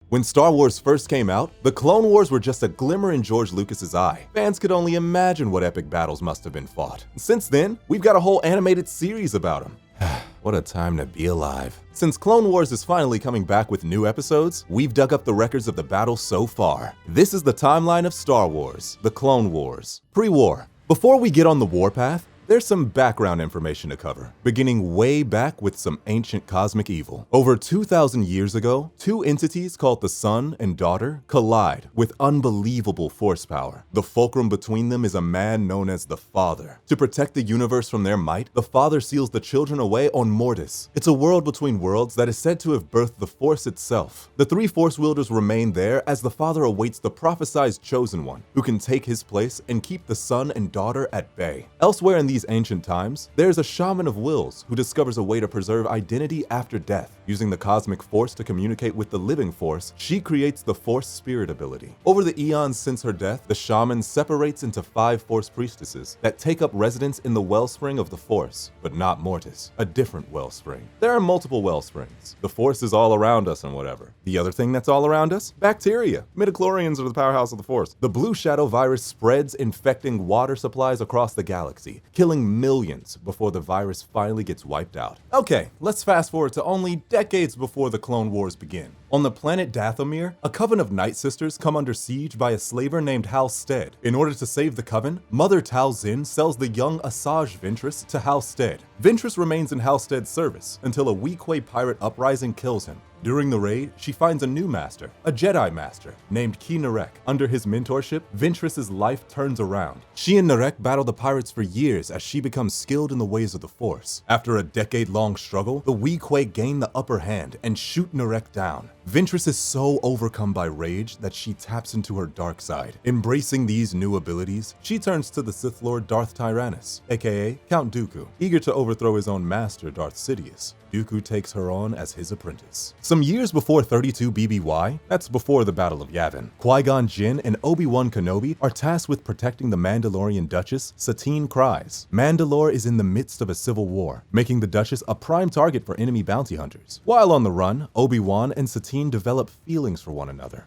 When Star Wars first came out, the Clone Wars were just a glimmer in George Lucas's eye. Fans could only imagine what epic battles must have been fought. Since then, we've got a whole animated series about them. What a time to be alive. Since Clone Wars is finally coming back with new episodes, we've dug up the records of the battle so far. This is the timeline of Star Wars, the Clone Wars. Pre-war. Before we get on the warpath, there's some background information to cover, beginning way back with some ancient cosmic evil. Over 2,000 years ago, two entities called the Son and Daughter collide with unbelievable force power. The fulcrum between them is a man known as the Father. To protect the universe from their might, the Father seals the children away on Mortis. It's a world between worlds that is said to have birthed the Force itself. The three Force wielders remain there as the Father awaits the prophesized Chosen One, who can take his place and keep the Son and Daughter at bay. Elsewhere in these ancient times, there's a shaman of wills who discovers a way to preserve identity after death. Using the cosmic force to communicate with the living force, she creates the Force Spirit ability. Over the eons since her death, the shaman separates into 5 Force priestesses that take up residence in the wellspring of the Force, but not Mortis, a different wellspring. There are multiple wellsprings. The Force is all around us and whatever. The other thing that's all around us? Bacteria. Midichlorians are the powerhouse of the Force. The Blue Shadow virus spreads, infecting water supplies across the galaxy, killing millions before the virus finally gets wiped out. Okay, let's fast forward to only decades before the Clone Wars begin. On the planet Dathomir, a coven of Night Sisters come under siege by a slaver named Hal Stead. In order to save the coven, Mother Tau Zin sells the young Asajj Ventress to Hal Stead. Ventress remains in Hal Stead's service until a Weequay pirate uprising kills him. During the raid, she finds a new master, a Jedi master, named Ki Narek. Under his mentorship, Ventress's life turns around. She and Narek battle the pirates for years as she becomes skilled in the ways of the Force. After a decade-long struggle, the Weequay gain the upper hand and shoot Narek down. Ventress is so overcome by rage that she taps into her dark side. Embracing these new abilities, she turns to the Sith Lord Darth Tyrannus, aka Count Dooku. Eager to overthrow his own master, Darth Sidious, Dooku takes her on as his apprentice. Some years before 32 BBY, that's before the Battle of Yavin, Qui-Gon Jinn and Obi-Wan Kenobi are tasked with protecting the Mandalorian Duchess, Satine Kryze. Mandalore is in the midst of a civil war, making the Duchess a prime target for enemy bounty hunters. While on the run, Obi-Wan and Satine develop feelings for one another.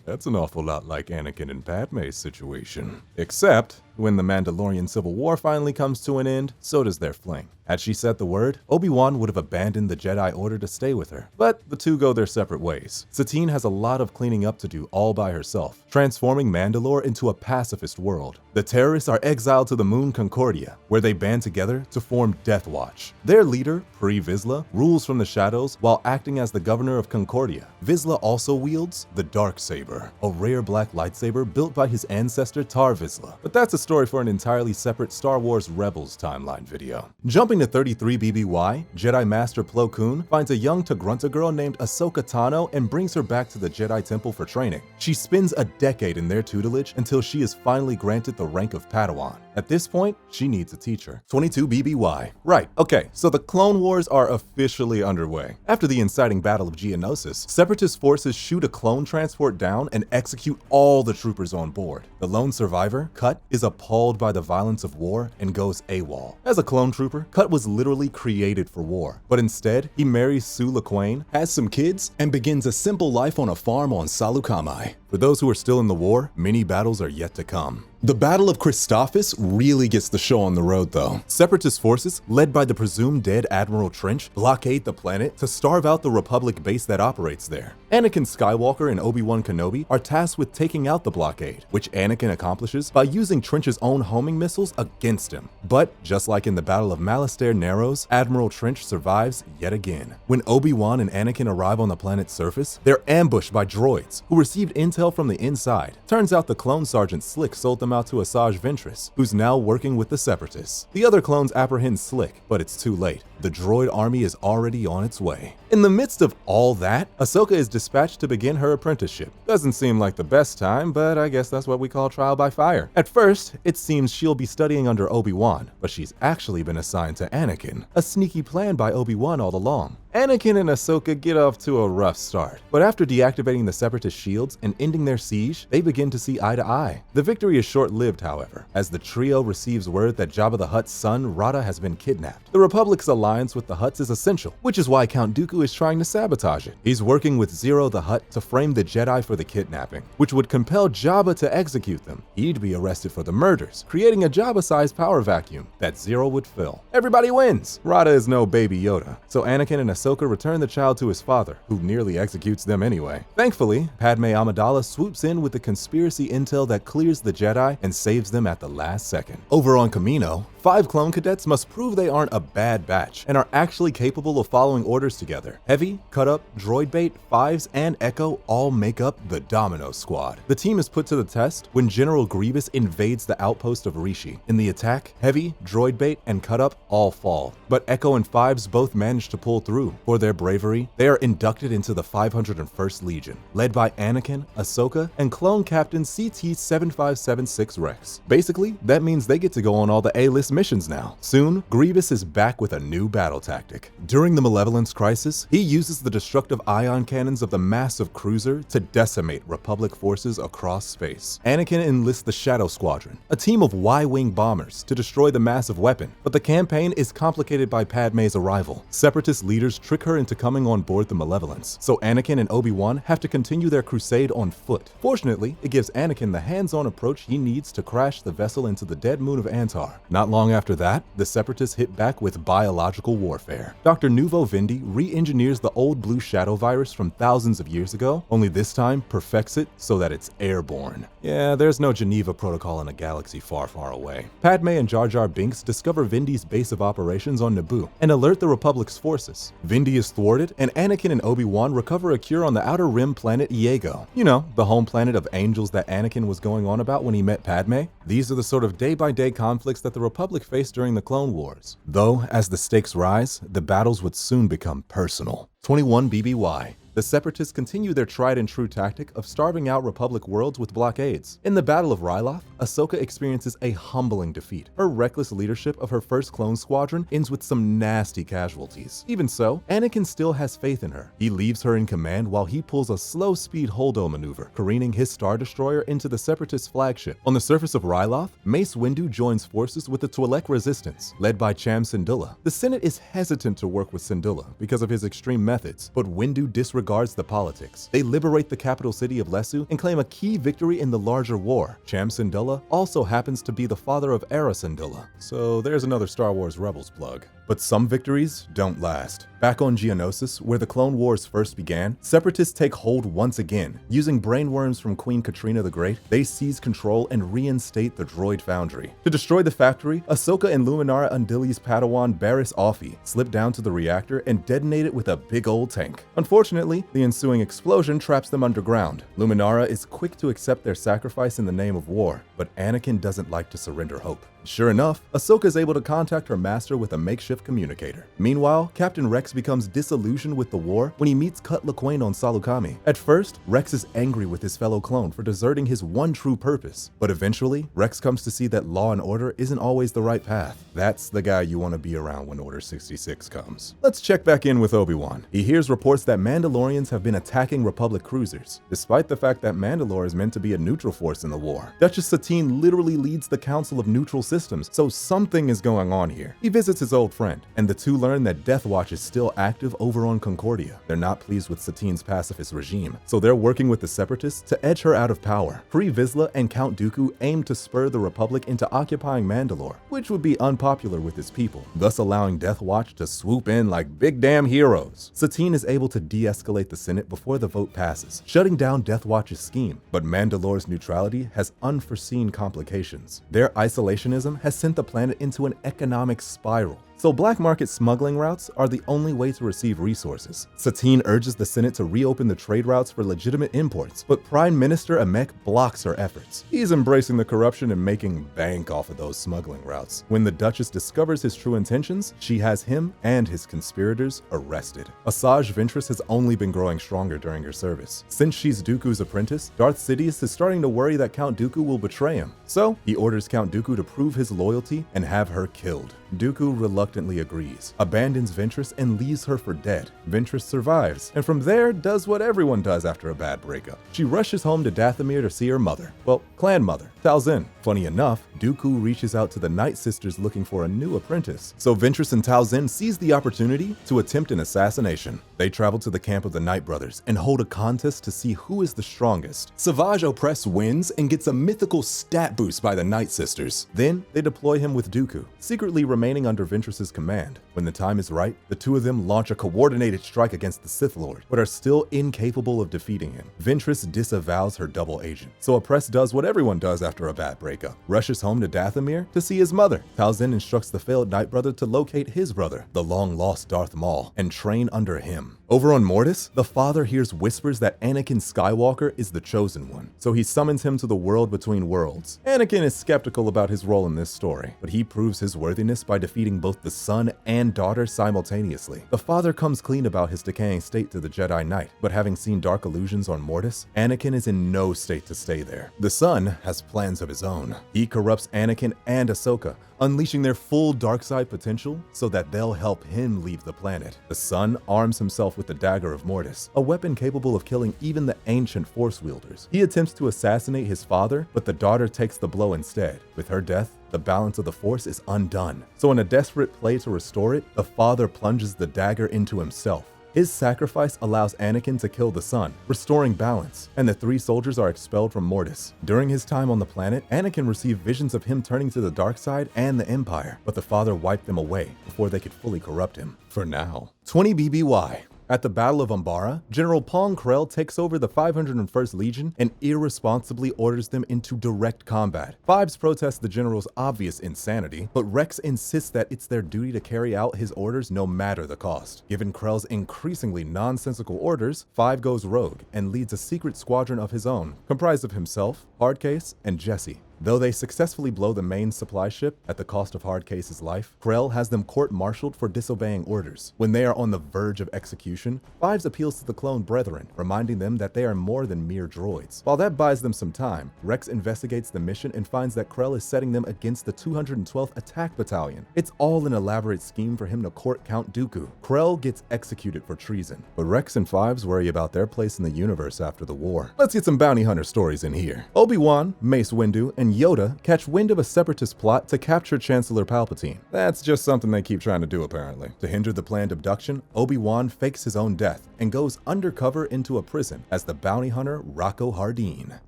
That's an awful lot like Anakin and Padme's situation. Except, when the Mandalorian Civil War finally comes to an end, so does their fling. Had she said the word, Obi-Wan would have abandoned the Jedi Order to stay with her. But the two go their separate ways. Satine has a lot of cleaning up to do all by herself, transforming Mandalore into a pacifist world. The terrorists are exiled to the moon Concordia, where they band together to form Death Watch. Their leader, Pre Vizsla, rules from the shadows while acting as the governor of Concordia. Vizsla also wields the Darksaber, a rare black lightsaber built by his ancestor Tar Vizsla. But that's a story for an entirely separate Star Wars Rebels timeline video. Jumping to 33 BBY, Jedi Master Plo Koon finds a young Tagrunta girl named Ahsoka Tano and brings her back to the Jedi Temple for training. She spends a decade in their tutelage until she is finally granted the rank of Padawan. At this point, she needs a teacher. 22 BBY. Right, okay, so the Clone Wars are officially underway. After the inciting Battle of Geonosis, Separatist forces shoot a clone transport down and execute all the troopers on board. The lone survivor, Cut, is appalled by the violence of war and goes AWOL. As a clone trooper, Cut was literally created for war, but instead, he marries Sue Laquen, has some kids, and begins a simple life on a farm on Saleucami. For those who are still in the war, many battles are yet to come. The Battle of Christophsis really gets the show on the road though. Separatist forces, led by the presumed dead Admiral Trench, blockade the planet to starve out the Republic base that operates there. Anakin Skywalker and Obi-Wan Kenobi are tasked with taking out the blockade, which Anakin accomplishes by using Trench's own homing missiles against him. But, just like in the Battle of Malastare Narrows, Admiral Trench survives yet again. When Obi-Wan and Anakin arrive on the planet's surface, they're ambushed by droids, who received intel from the inside. Turns out the clone sergeant Slick sold them out to Asajj Ventress, who's now working with the Separatists. The other clones apprehend Slick, but it's too late. The droid army is already on its way. In the midst of all that, Ahsoka is dispatched to begin her apprenticeship. Doesn't seem like the best time, but I guess that's what we call trial by fire. At first, it seems she'll be studying under Obi-Wan, but she's actually been assigned to Anakin, a sneaky plan by Obi-Wan all along. Anakin and Ahsoka get off to a rough start, but after deactivating the Separatist shields and ending their siege, they begin to see eye to eye. The victory is short-lived, however, as the trio receives word that Jabba the Hutt's son, Rada, has been kidnapped. The Republic's alliance with the Hutts is essential, which is why Count Dooku is trying to sabotage it. He's working with Zero the Hutt to frame the Jedi for the kidnapping, which would compel Jabba to execute them. He'd be arrested for the murders, creating a Jabba-sized power vacuum that Zero would fill. Everybody wins! Rada is no baby Yoda, so Anakin and Ahsoka return the child to his father, who nearly executes them anyway. Thankfully, Padme Amidala swoops in with the conspiracy intel that clears the Jedi and saves them at the last second. Over on Kamino, 5 clone cadets must prove they aren't a bad batch and are actually capable of following orders together. Heavy, Cut Up, Droid Bait, Fives, and Echo all make up the Domino Squad. The team is put to the test when General Grievous invades the outpost of Rishi. In the attack, Heavy, Droid Bait, and Cut Up all fall, but Echo and Fives both manage to pull through. For their bravery, they are inducted into the 501st Legion, led by Anakin, Ahsoka, and clone captain CT-7576 Rex. Basically, that means they get to go on all the A-list missions now. Soon, Grievous is back with a new battle tactic. During the Malevolence Crisis, he uses the destructive ion cannons of the massive cruiser to decimate Republic forces across space. Anakin enlists the Shadow Squadron, a team of Y-wing bombers, to destroy the massive weapon, but the campaign is complicated by Padme's arrival. Separatist leaders trick her into coming on board the Malevolence, so Anakin and Obi-Wan have to continue their crusade on foot. Fortunately, it gives Anakin the hands-on approach he needs to crash the vessel into the dead moon of Antar. Not long after that, the Separatists hit back with biological warfare. Dr. Nuvo Vindi re-engineers the old blue shadow virus from thousands of years ago, only this time perfects it so that it's airborne. Yeah, there's no Geneva Protocol in a galaxy far, far away. Padme and Jar Jar Binks discover Vindi's base of operations on Naboo and alert the Republic's forces. Vindi is thwarted, and Anakin and Obi-Wan recover a cure on the Outer Rim planet Iego. You know, the home planet of angels that Anakin was going on about when he met Padme. These are the sort of day-by-day conflicts that the Republic faced during the Clone Wars. Though, as the stakes rise, the battles would soon become personal. 21 BBY. The Separatists continue their tried-and-true tactic of starving out Republic worlds with blockades. In the Battle of Ryloth, Ahsoka experiences a humbling defeat. Her reckless leadership of her first clone squadron ends with some nasty casualties. Even so, Anakin still has faith in her. He leaves her in command while he pulls a slow-speed Holdo maneuver, careening his Star Destroyer into the Separatist flagship. On the surface of Ryloth, Mace Windu joins forces with the Twi'lek Resistance, led by Cham Syndulla. The Senate is hesitant to work with Syndulla because of his extreme methods, but Windu disregards the politics. They liberate the capital city of Lesu and claim a key victory in the larger war. Cham Syndulla also happens to be the father of Aira Syndulla, so there's another Star Wars Rebels plug. But some victories don't last. Back on Geonosis, where the Clone Wars first began, Separatists take hold once again. Using brainworms from Queen Katrina the Great, they seize control and reinstate the droid foundry. To destroy the factory, Ahsoka and Luminara Undili's Padawan Barriss Offee slip down to the reactor and detonate it with a big old tank. Unfortunately, the ensuing explosion traps them underground. Luminara is quick to accept their sacrifice in the name of war, but Anakin doesn't like to surrender hope. Sure enough, Ahsoka is able to contact her master with a makeshift communicator. Meanwhile, Captain Rex becomes disillusioned with the war when he meets Cut Lawquane on Saleucami. At first, Rex is angry with his fellow clone for deserting his one true purpose, but eventually, Rex comes to see that law and order isn't always the right path. That's the guy you want to be around when Order 66 comes. Let's check back in with Obi-Wan. He hears reports that Mandalorians have been attacking Republic cruisers, despite the fact that Mandalore is meant to be a neutral force in the war. Duchess Satine literally leads the Council of Neutral Systems, so something is going on here. He visits his old friend, and the two learn that Death Watch is still active over on Concordia. They're not pleased with Satine's pacifist regime, so they're working with the Separatists to edge her out of power. Pre Vizsla and Count Dooku aim to spur the Republic into occupying Mandalore, which would be unpopular with his people, thus allowing Death Watch to swoop in like big damn heroes. Satine is able to de-escalate the Senate before the vote passes, shutting down Death Watch's scheme, but Mandalore's neutrality has unforeseen complications. Their isolationism has sent the planet into an economic spiral. So black market smuggling routes are the only way to receive resources. Satine urges the Senate to reopen the trade routes for legitimate imports, but Prime Minister Amek blocks her efforts. He's embracing the corruption and making bank off of those smuggling routes. When the Duchess discovers his true intentions, she has him and his conspirators arrested. Asajj Ventress has only been growing stronger during her service. Since she's Dooku's apprentice, Darth Sidious is starting to worry that Count Dooku will betray him. So, he orders Count Dooku to prove his loyalty and have her killed. Dooku reluctantly agrees, abandons Ventress, and leaves her for dead. Ventress survives, and from there does what everyone does after a bad breakup. She rushes home to Dathomir to see her mother. Well, clan mother, Talzin. Funny enough, Dooku reaches out to the Night Sisters looking for a new apprentice. So Ventress and Talzin seize the opportunity to attempt an assassination. They travel to the camp of the Night Brothers and hold a contest to see who is the strongest. Savage Opress wins and gets a mythical stat boost by the Night Sisters. Then they deploy him with Dooku, secretly remaining under Ventress's command. When the time is right, the two of them launch a coordinated strike against the Sith Lord, but are still incapable of defeating him. Ventress disavows her double agent, so Opress does what everyone does after a bad breakup, rushes home to Dathomir to see his mother. Talzin instructs the failed Night Brother to locate his brother, the long-lost Darth Maul, and train under him. Over on Mortis, the father hears whispers that Anakin Skywalker is the chosen one, so he summons him to the world between worlds. Anakin is skeptical about his role in this story, but he proves his worthiness by defeating both the son and daughter simultaneously. The father comes clean about his decaying state to the Jedi Knight, but having seen dark illusions on Mortis, Anakin is in no state to stay there. The son has plans of his own. He corrupts Anakin and Ahsoka, unleashing their full dark side potential so that they'll help him leave the planet. The son arms himself with the Dagger of Mortis, a weapon capable of killing even the ancient Force wielders. He attempts to assassinate his father, but the daughter takes the blow instead. With her death, the balance of the Force is undone. So in a desperate play to restore it, the father plunges the dagger into himself. His sacrifice allows Anakin to kill the son, restoring balance, and the three soldiers are expelled from Mortis. During his time on the planet, Anakin received visions of him turning to the dark side and the Empire, but the father wiped them away before they could fully corrupt him. For now. 20 BBY. At the Battle of Umbara, General Pong Krell takes over the 501st Legion and irresponsibly orders them into direct combat. Fives protest the general's obvious insanity, but Rex insists that it's their duty to carry out his orders no matter the cost. Given Krell's increasingly nonsensical orders, Five goes rogue and leads a secret squadron of his own, comprised of himself, Hardcase, and Jesse. Though they successfully blow the main supply ship at the cost of Hardcase's life, Krell has them court-martialed for disobeying orders. When they are on the verge of execution, Fives appeals to the clone brethren, reminding them that they are more than mere droids. While that buys them some time, Rex investigates the mission and finds that Krell is setting them against the 212th Attack Battalion. It's all an elaborate scheme for him to court Count Dooku. Krell gets executed for treason, but Rex and Fives worry about their place in the universe after the war. Let's get some bounty hunter stories in here. Obi-Wan, Mace Windu, and Yoda catch wind of a separatist plot to capture Chancellor Palpatine. That's just something they keep trying to do apparently. To hinder the planned abduction, Obi-Wan fakes his own death and goes undercover into a prison as the bounty hunter Rocco Hardeen.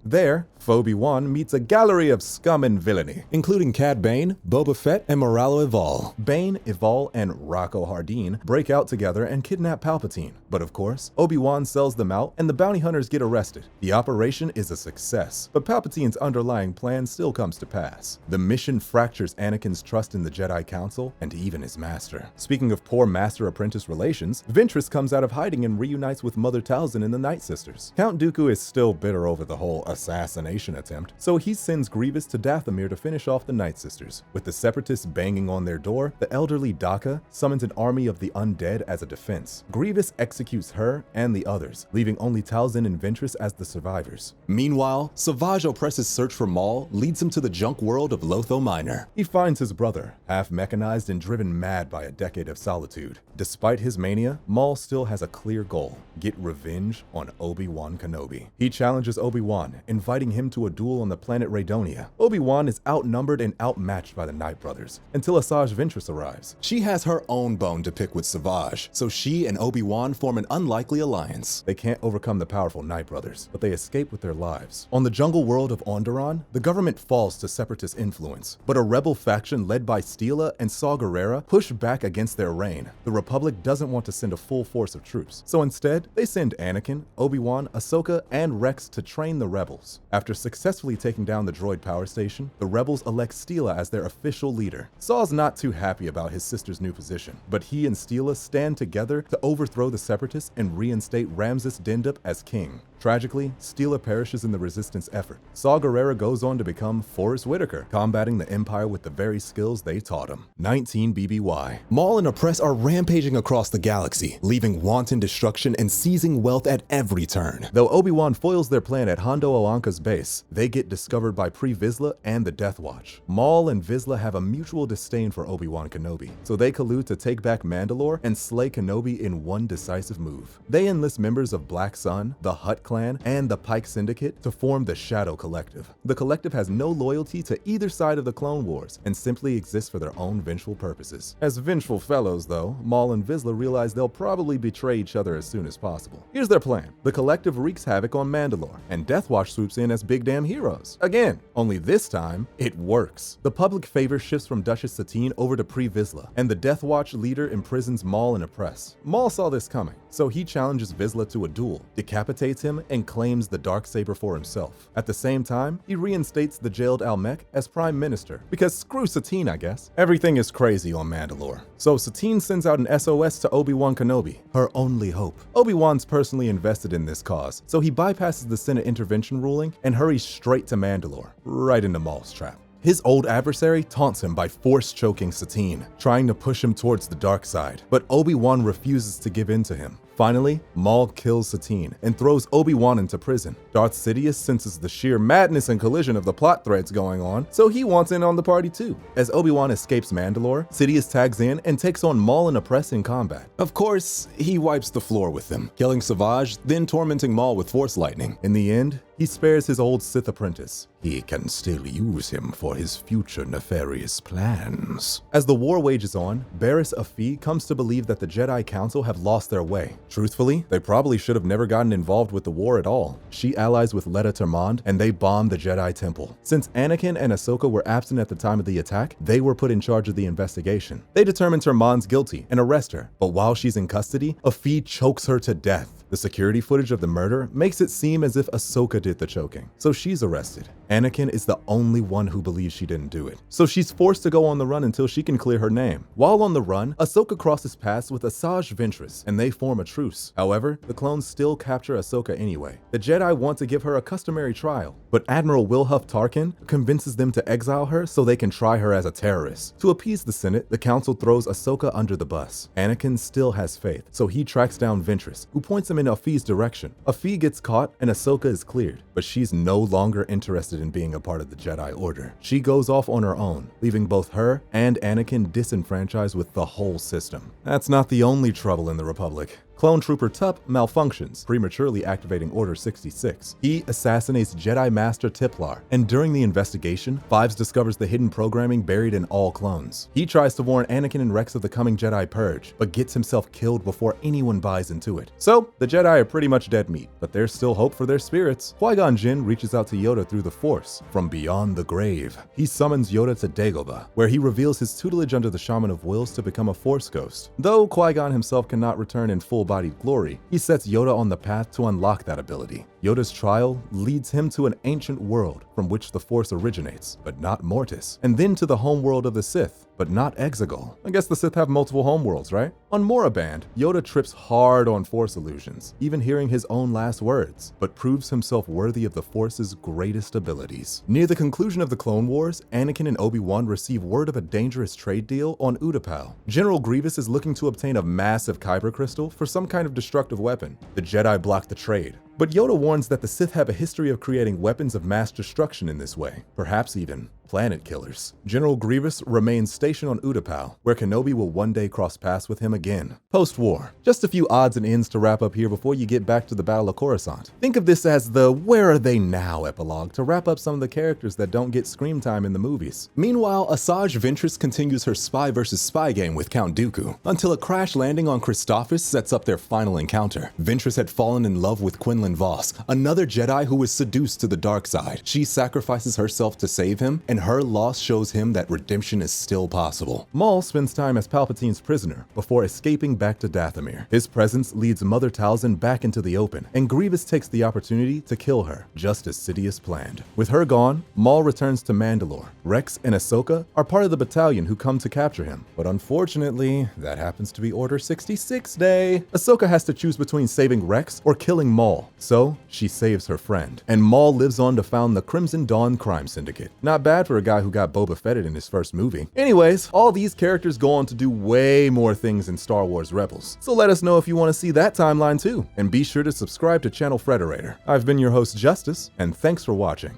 There, Obi-Wan meets a gallery of scum and villainy, including Cad Bane, Boba Fett, and Moralo Eval. Bane, Eval, and Rocco Hardeen break out together and kidnap Palpatine. But of course, Obi-Wan sells them out and the bounty hunters get arrested. The operation is a success, but Palpatine's underlying plan still comes to pass. The mission fractures Anakin's trust in the Jedi Council and even his master. Speaking of poor master-apprentice relations, Ventress comes out of hiding and reunites with Mother Talzin and the Night Sisters. Count Dooku is still bitter over the whole assassination attempt, so he sends Grievous to Dathomir to finish off the Night Sisters. With the Separatists banging on their door, the elderly Daka summons an army of the undead as a defense. Grievous executes her and the others, leaving only Talzin and Ventress as the survivors. Meanwhile, Savage Opress's search for Maul leads him to the junk world of Lotho Minor. He finds his brother, half mechanized and driven mad by a decade of solitude. Despite his mania, Maul still has a clear goal: get revenge on Obi-Wan Kenobi. He challenges Obi-Wan, inviting him to a duel on the planet Raydonia. Obi-Wan is outnumbered and outmatched by the Night Brothers, until Asajj Ventress arrives. She has her own bone to pick with Savage, so she and Obi-Wan form an unlikely alliance. They can't overcome the powerful Night Brothers, but they escape with their lives. On the jungle world of Onderon, the government falls to Separatist influence, but a rebel faction led by Steela and Saw Gerrera push back against their reign. The Republic doesn't want to send a full force of troops, so instead, they send Anakin, Obi-Wan, Ahsoka, and Rex to train the rebels. After successfully taking down the droid power station, the rebels elect Steela as their official leader. Saw's not too happy about his sister's new position, but he and Steela stand together to overthrow the Separatists and reinstate Ramses Dendup as king. Tragically, Steela perishes in the resistance effort. Saw Gerrera goes on to become Forrest Whitaker, combating the Empire with the very skills they taught him. 19 BBY. Maul and Oppress are rampaging across the galaxy, leaving wanton destruction and seizing wealth at every turn. Though Obi-Wan foils their plan at Hondo Oanka's base, they get discovered by Pre Vizsla and the Death Watch. Maul and Vizsla have a mutual disdain for Obi-Wan Kenobi, so they collude to take back Mandalore and slay Kenobi in one decisive move. They enlist members of Black Sun, the Hutt Clan, and the Pike Syndicate to form the Shadow Collective. The collective has no loyalty to either side of the Clone Wars and simply exists for their own vengeful purposes. As vengeful fellows, though, Maul and Vizsla realize they'll probably betray each other as soon as possible. Here's their plan. The collective wreaks havoc on Mandalore, and Death Watch swoops in as big damn heroes. Again, only this time, it works. The public favor shifts from Duchess Satine over to Pre Vizsla, and the Death Watch leader imprisons Maul and Oppress. Maul saw this coming, so he challenges Vizsla to a duel, decapitates him, and claims the Darksaber for himself. At the same time, he reinstates the jailed Almec as Prime Minister, because screw Satine, I guess. Everything is crazy on Mandalore. So Satine sends out an SOS to Obi-Wan Kenobi, her only hope. Obi-Wan's personally invested in this cause, so he bypasses the Senate intervention ruling and hurries straight to Mandalore, right into Maul's trap. His old adversary taunts him by force choking Satine, trying to push him towards the dark side, but Obi-Wan refuses to give in to him. Finally, Maul kills Satine and throws Obi-Wan into prison. Darth Sidious senses the sheer madness and collision of the plot threads going on, so he wants in on the party too. As Obi-Wan escapes Mandalore, Sidious tags in and takes on Maul and Oppress in combat. Of course, he wipes the floor with them, killing Savage, then tormenting Maul with Force Lightning. In the end, he spares his old Sith apprentice. He can still use him for his future nefarious plans. As the war wages on, Barriss Offee comes to believe that the Jedi Council have lost their way. Truthfully, they probably should have never gotten involved with the war at all. She allies with Letta Termond, and they bomb the Jedi Temple. Since Anakin and Ahsoka were absent at the time of the attack, they were put in charge of the investigation. They determine Termond's guilty and arrest her, but while she's in custody, Offee chokes her to death. The security footage of the murder makes it seem as if Ahsoka did the choking, so she's arrested. Anakin is the only one who believes she didn't do it, so she's forced to go on the run until she can clear her name. While on the run, Ahsoka crosses paths with Asajj Ventress, and they form a truce. However, the clones still capture Ahsoka anyway. The Jedi want to give her a customary trial, but Admiral Wilhuff Tarkin convinces them to exile her so they can try her as a terrorist. To appease the Senate, the Council throws Ahsoka under the bus. Anakin still has faith, so he tracks down Ventress, who points him in Offee's direction. Offee gets caught and Ahsoka is cleared, but she's no longer interested in being a part of the Jedi Order. She goes off on her own, leaving both her and Anakin disenfranchised with the whole system. That's not the only trouble in the Republic. Clone Trooper Tup malfunctions, prematurely activating Order 66. He assassinates Jedi Master Tiplar, and during the investigation, Fives discovers the hidden programming buried in all clones. He tries to warn Anakin and Rex of the coming Jedi Purge, but gets himself killed before anyone buys into it. So, the Jedi are pretty much dead meat, but there's still hope for their spirits. Qui-Gon Jinn reaches out to Yoda through the Force, from beyond the grave. He summons Yoda to Dagobah, where he reveals his tutelage under the Shaman of Wills to become a Force ghost. Though Qui-Gon himself cannot return in full-bodied glory, he sets Yoda on the path to unlock that ability. Yoda's trial leads him to an ancient world from which the Force originates, but not Mortis, and then to the homeworld of the Sith, but not Exegol. I guess the Sith have multiple homeworlds, right? On Moraband, Yoda trips hard on Force illusions, even hearing his own last words, but proves himself worthy of the Force's greatest abilities. Near the conclusion of the Clone Wars, Anakin and Obi-Wan receive word of a dangerous trade deal on Utapau. General Grievous is looking to obtain a massive Kyber crystal for some kind of destructive weapon. The Jedi block the trade, but Yoda warns that the Sith have a history of creating weapons of mass destruction in this way, perhaps even planet killers. General Grievous remains stationed on Utapau, where Kenobi will one day cross paths with him again. Post-war, just a few odds and ends to wrap up here before you get back to the Battle of Coruscant. Think of this as the "Where Are They Now" epilogue to wrap up some of the characters that don't get screen time in the movies. Meanwhile, Asajj Ventress continues her spy versus spy game with Count Dooku, until a crash landing on Christophsis sets up their final encounter. Ventress had fallen in love with Quinlan Vos, another Jedi who was seduced to the dark side. She sacrifices herself to save him, and and her loss shows him that redemption is still possible. Maul spends time as Palpatine's prisoner before escaping back to Dathomir. His presence leads Mother Talzin back into the open, and Grievous takes the opportunity to kill her, just as Sidious planned. With her gone, Maul returns to Mandalore. Rex and Ahsoka are part of the battalion who come to capture him, but unfortunately, that happens to be Order 66 Day. Ahsoka has to choose between saving Rex or killing Maul, so she saves her friend, and Maul lives on to found the Crimson Dawn crime syndicate. Not bad for a guy who got Boba Fetted in his first movie. Anyways, all these characters go on to do way more things in Star Wars Rebels, so let us know if you want to see that timeline too, and be sure to subscribe to Channel Frederator. I've been your host Justice, and thanks for watching.